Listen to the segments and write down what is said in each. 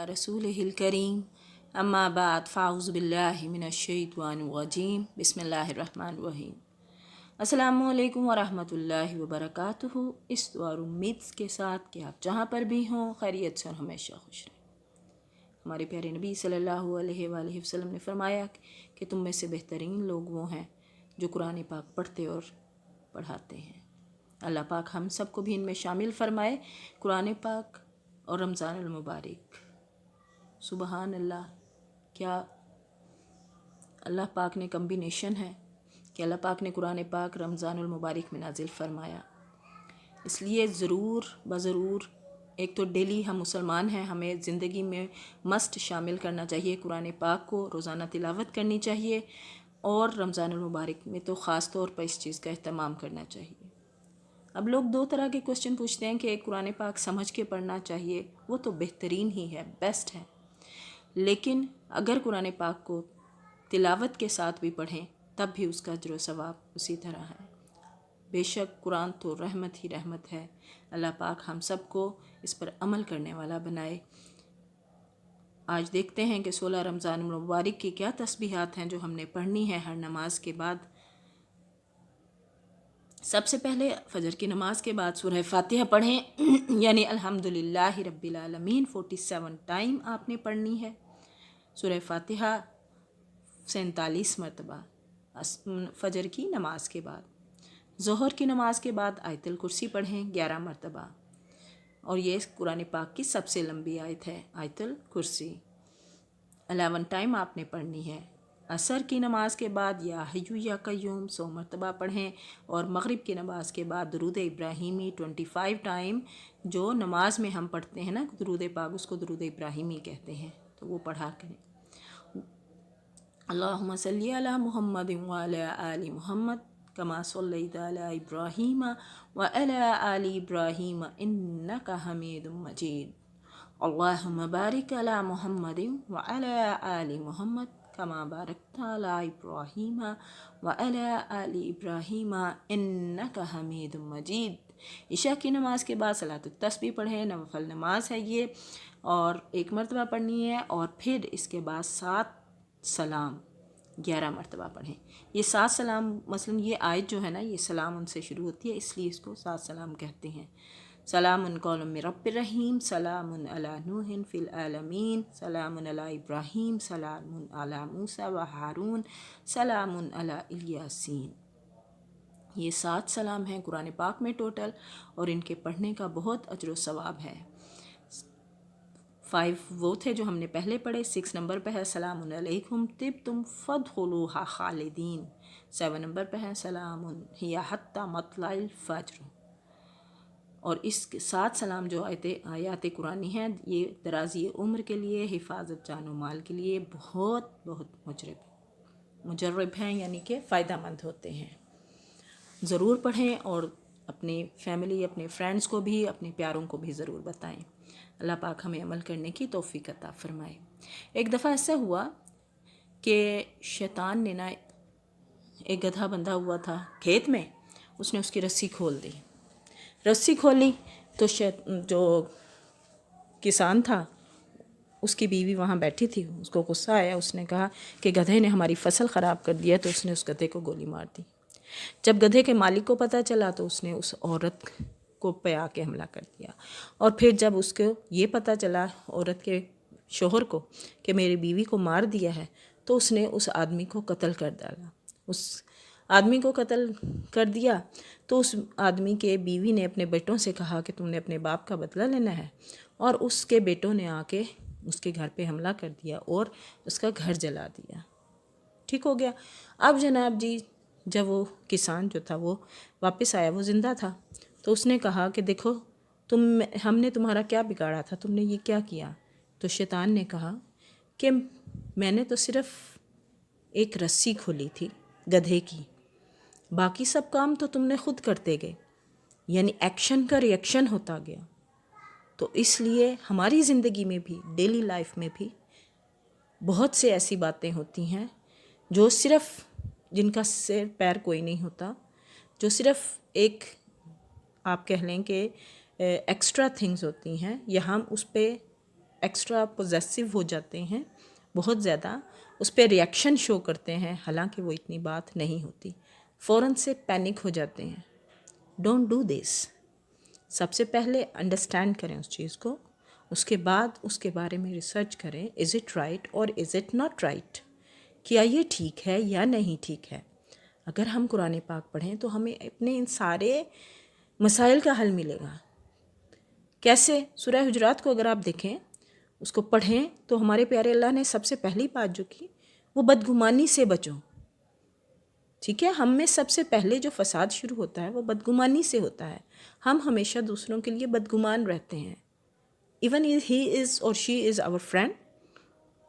रसूलिहिल करीम अम्मा बाद फ़ाऊज़ु बिल्लाहि मिनश्शैतानिर रजीम बिस्मिल्लाहिर्रहमानिर्रहीम। अस्सलामु अलैकुम वरहमतुल्लाहि वबरकातुहू। इस दुआ और उम्मीद के साथ कि आप जहाँ पर भी हों खैरियत से और हमेशा खुश रहें। हमारे प्यारे नबी सल्लल्लाहु अलैहि वसल्लम ने फरमाया कि तुम में से बेहतरीन लोग वो हैं जो कुरान पाक पढ़ते और पढ़ाते हैं। अल्लाह पाक हम सबको भी इनमें शामिल फरमाए। कुरान पाक और रमज़ानुल मुबारक, सुबहान अल्लाह, क्या अल्लाह पाक ने कम्बिनेशन है कि अल्लाह पाक ने कुरान पाक रमज़ानुल मुबारक में नाजिल फरमाया। इसलिए ज़रूर एक तो डेली हम मुसलमान हैं, हमें ज़िंदगी में मस्ट शामिल करना चाहिए कुरान पाक को, रोज़ाना तिलावत करनी चाहिए और रमज़ानुल मुबारक में तो ख़ास तौर पर इस चीज़ का अहतमाम करना चाहिए। अब लोग दो तरह के क्वेश्चन पूछते हैं कि कुरान पाक समझ के पढ़ना चाहिए, वो तो बेहतरीन ही है, बेस्ट है, लेकिन अगर कुरान पाक को तिलावत के साथ भी पढ़ें तब भी उसका अज्र व सवाब उसी तरह है। बेशक कुरान तो रहमत ही रहमत है। अल्लाह पाक हम सबको इस पर अमल करने वाला बनाए। आज देखते हैं कि 16 रमज़ान मुबारक की क्या तस्बीहात हैं जो हमने पढ़नी है हर नमाज के बाद। सबसे पहले फ़जर की नमाज के बाद सूरह फातिहा पढ़ें, यानी अल्हम्दुलिल्लाहि रब्बिल आलमीन 47 टाइम आपने पढ़नी है। सूरह फातिहा 47 मरतबा फ़जर की नमाज के बाद। ज़ोहर की नमाज के बाद आयतुल कुर्सी पढ़ें 11 मरतबा, और ये कुरान पाक की सबसे लंबी आयत है आयतुल कुर्सी। 11 टाइम आपने पढ़नी है। असर की नमाज के बाद या हय्यु या कय्यूम 100 मरतबा पढ़ें, और मगरिब की नमाज के बाद दुरूद इब्राहिमी 25 टाइम, जो नमाज में हम पढ़ते हैं ना दुरूद पाक, उसको दुरूद इब्राहिमी कहते हैं, तो वो पढ़ा करें। अल्लाहुम्मा सल्ली अला मुहम्मद व अला आलि मुहम्मद कमा सल्लैता अला इब्राहीम व अला आलि इब्राहीम इन्नका हमीदुम मजीद। अल्लाहुम्मा बारिक अला मुहम्मद व अला आलि मुहम्मद कमा बारकता अला इब्राहीम व अला आलि इब्राहीम इन्नका हमीदुम मजीद। इशा की नमाज के बाद सलातुत तस्बीह पढ़ें, नफल नमाज है ये, और 1 मरतबा पढ़नी है, और फिर इसके बाद 7 सलाम 11 मरतबा पढ़ें। ये 7 सलाम, मसलन ये आयत जो है ना, ये सलाम उनसे शुरू होती है, इसलिए इसको 7 सलाम कहते हैं। सलामुन कौलुम मिर रब्बिर रहीम, सलामुन अला नूहिन फिल आलमीन, सलामुन अला इब्राहीम, सलामुन अला मूसा व हारून, सलामुन अला इलियासीन। ये 7 सलाम हैं कुरान पाक में टोटल, और इनके पढ़ने का बहुत अज्र व सवाब है। 5 वो थे जो हमने पहले पढ़े। 6 नंबर पे है सलामुन अलैकुम तिब्तुम फदखुलूहा खालिदीन। 7 नंबर पे है सलामुन हिया हत्ता मतलाइल फज्र। और इस 7 सलाम जो आयात कुरानी हैं, ये दराज़ी उम्र के लिए, हिफाजत जान व माल के लिए बहुत बहुत मुजर्रब हैं, यानी कि फ़ायदेमंद होते हैं। ज़रूर पढ़ें और अपनी फैमिली, अपने फ्रेंड्स को भी, अपने प्यारों को भी ज़रूर बताएं। अल्लाह पाक हमें अमल करने की तौफीक अता फ़रमाए। एक दफ़ा ऐसा हुआ कि शैतान ने ना, एक गधा बंधा हुआ था खेत में, उसने उसकी रस्सी खोल दी। रस्सी खोली तो जो किसान था उसकी बीवी वहाँ बैठी थी, उसको गुस्सा आया। उसने कहा कि गधे ने हमारी फसल ख़राब कर दिया, तो उसने उस गधे को गोली मार दी। जब गधे के मालिक को पता चला तो उसने उस औरत को पे आके हमला कर दिया, और फिर जब उसको ये पता चला औरत के शोहर को कि मेरी बीवी को मार दिया है, तो उसने उस आदमी को कत्ल कर डाला। उस आदमी को कत्ल कर दिया तो उस आदमी के बीवी ने अपने बेटों से कहा कि तुमने अपने बाप का बदला लेना है, और उसके बेटों ने आके उसके घर पे हमला कर दिया और उसका घर जला दिया। ठीक हो गया। अब जनाब जी, जब वो किसान जो था वो वापस आया, वो ज़िंदा था, तो उसने कहा कि देखो हमने तुम्हारा क्या बिगाड़ा था, तुमने ये क्या किया। तो शैतान ने कहा कि मैंने तो सिर्फ़ एक रस्सी खोली थी गधे की, बाकी सब काम तो तुमने खुद करते गए, यानी एक्शन का रिएक्शन होता गया। तो इसलिए हमारी ज़िंदगी में भी, डेली लाइफ में भी बहुत से ऐसी बातें होती हैं जो सिर्फ़, जिनका सिर पैर कोई नहीं होता, जो सिर्फ़ एक आप कह लें कि एक्स्ट्रा थिंग्स होती हैं, या हम उस पर ایکسٹرا پوزیسو ہو جاتے ہیں، بہت زیادہ اس پہ ریئیکشن شو کرتے ہیں، حالانکہ وہ اتنی بات نہیں ہوتی، فوراً سے پینک ہو جاتے ہیں. Don't do this. سب سے پہلے انڈرسٹینڈ کریں اس چیز کو، اس کے بعد اس کے بارے میں ریسرچ کریں، از اٹ رائٹ اور از اٹ ناٹ رائٹ، کیا یہ ٹھیک ہے یا نہیں ٹھیک ہے. اگر ہم قرآن پاک پڑھیں تو ہمیں اپنے ان سارے مسائل کا حل ملے گا. کیسے؟ سورہ حجرات کو اگر آپ دیکھیں، اس کو پڑھیں تو ہمارے پیارے اللہ نے سب سے پہلی بات جو کی وہ بدگمانی سے بچو. ٹھیک ہے، ہم میں سب سے پہلے جو فساد شروع ہوتا ہے وہ بدگمانی سے ہوتا ہے. ہم ہمیشہ دوسروں کے لیے بدگمان رہتے ہیں. ایون ہی از اور شی از آور فرینڈ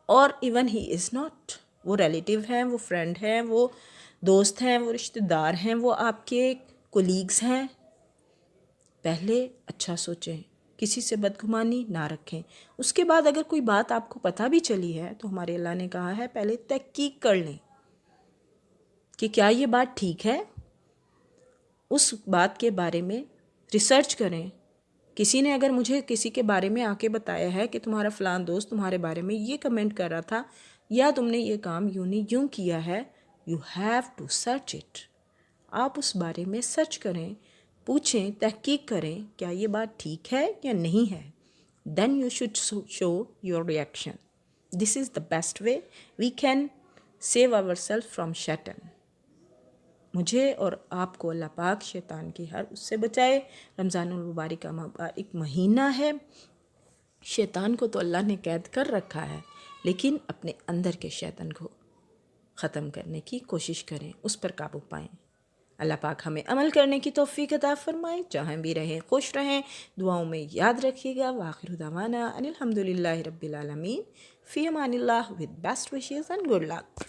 اور ایون ہی از ناٹ. وہ ریلیٹیو ہیں، وہ فرینڈ ہیں، وہ دوست ہیں، وہ رشتہ دار ہیں، وہ آپ کے کولیگز ہیں. پہلے اچھا سوچیں، کسی سے بدگمانی نہ رکھیں. اس کے بعد اگر کوئی بات آپ کو پتہ بھی چلی ہے تو ہمارے اللہ نے کہا ہے پہلے تحقیق کر لیں کہ کیا یہ بات ٹھیک ہے. اس بات کے بارے میں ریسرچ کریں. کسی نے اگر مجھے کسی کے بارے میں آ کے بتایا ہے کہ تمہارا فلاں دوست تمہارے بارے میں یہ کمنٹ کر رہا تھا یا تم نے یہ کام یوں کیا ہے، you have to search it. آپ اس بارے میں سرچ کریں، پوچھیں، تحقیق کریں کیا یہ بات ٹھیک ہے یا نہیں ہے. Then you should show your reaction. This is the best way we can save our self from شیطان. مجھے اور آپ کو اللہ پاک شیطان کی ہر اس سے بچائے. رمضان المبارک کا مبارک مہینہ ہے. شیطان کو تو اللہ نے قید کر رکھا ہے، لیکن اپنے اندر کے شیطان کو ختم کرنے کی کوشش کریں، اس پر قابو پائیں. اللہ پاک ہمیں عمل کرنے کی توفیق عطا فرمائے. جہاں بھی رہیں خوش رہیں، دعاؤں میں یاد رکھیے گا. وآخر دعوانا ان الحمد للہ رب العالمین. فی Aman Ullah with best wishes and good luck.